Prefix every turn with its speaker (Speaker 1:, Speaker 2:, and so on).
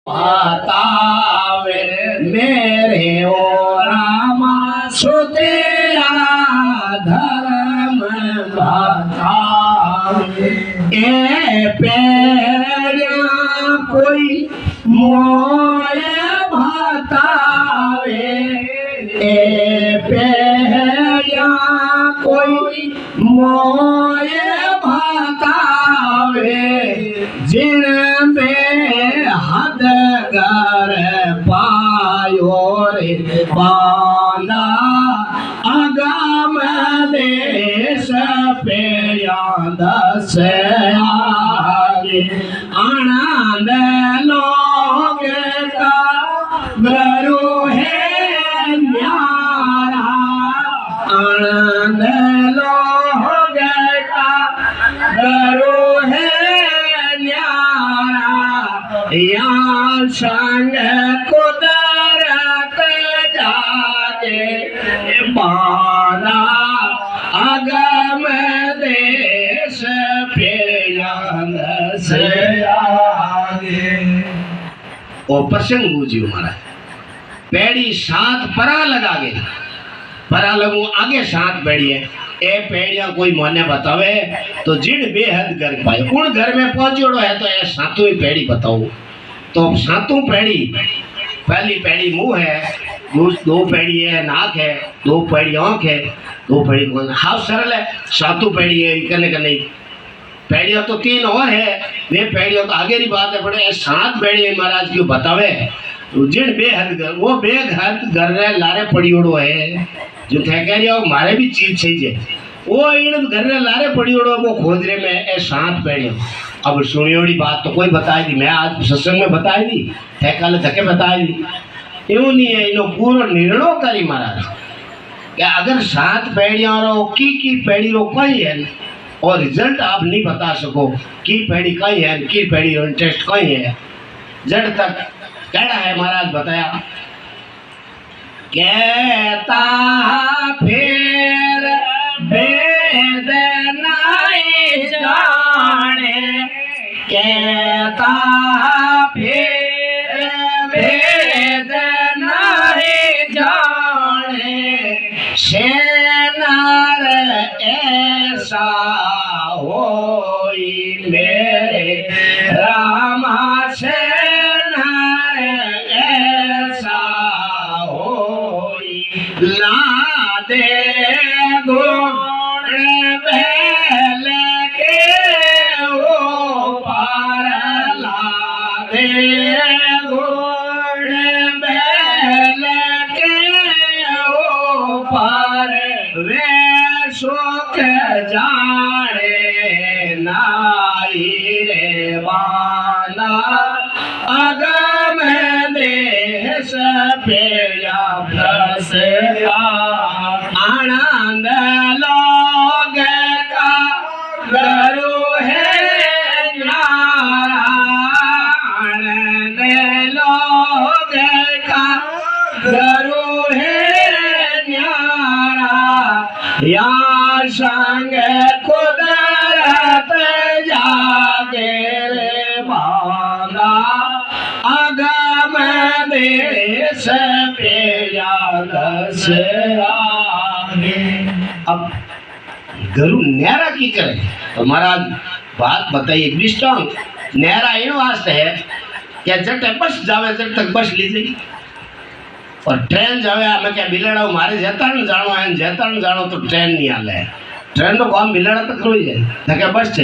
Speaker 1: बतावे मेरे ओ रामा सुतेरा धर्म बतावे ए पेड़िया कोई मोय बतावे ए पेड़िया कोई मोय बतावे जिन में हद कर पायो रे बांदा अगम देश पेड़िया दस आगे आनंद लोग का गुरु है न्यारा आनंद लोग का गुरु है या संग कुदरत जागे बाना अगम देश पेड़ियान से आगे। ओ प्रसंग बूझियो महाराज पेड़ी सात परा लगा गे परा लगू आगे सात पेड़ी है ए पेड़िया कोई मोने बतावे तो जिन बेहद कर पाए उन घर में पहुंचोड़ो है तो ये सातों ही पेड़ी बताओ तो सातों पेड़ी पहली पेड़ी मुंह है दो पेड़ी है नाक है दो पेड़ी आंख है दो पेड़ी हाथ सरल है सातों पेड़ी है कने कने पेड़िया तो तीन और है वे पेड़िया तो आगे की बात है पड़े सात पेड़ी महाराज क्यों बतावे तो जिन बेहद घर वो बेहद घर रे लारे पड़ियोड़ो है जो थे कह रही हो मारे भी चीज चाहिए वो इन घर रे लारे पड़ियोड़ो वो खोजरे में ए सात पेड़ियों अब सुनियोड़ी बात तो कोई बताई दी मैं आज सत्संग में बताई दी थे कल धके बताई दी यूं नहीं है इनो पूरा निर्णय करी महाराज कि अगर सात पेड़ियां रो की पेड़ी रो कई है और रिजल्ट आप नहीं बता सको की पेड़ी कई है की पेड़ी इंटरेस्ट कई है जड़ तक कहना है महाराज बताया कहता फिर वेद नहीं जाने कहता फिर वेद नहीं जाने सेनार ऐसा होई मेरे रामा से ला दे गुण बैल के वो पार ला दे गुण बैल के वो पार वे सुख जाने नाई रे बाला अगम देश पेड़िया प्लस आनंद लोग का गुरु है न्यारा आनंद लोग का गुरु है न्यारा या संग कुदरत जागे रे बाला अगम देश पेड़िया दस आगे। अब गुरु न्यारा की करे तो महाराज बात बताइए दृष्टांत न्यारा इन वास्ते है क्या जट बस जावे जट तक बस लीजिए और ट्रेन जावे मैं क्या बिलड़ा मारे जेताण जानो है जेताण जानो तो ट्रेन नहीं आले ट्रेन तो काम बिलड़ा तक रोई जाए क्या बस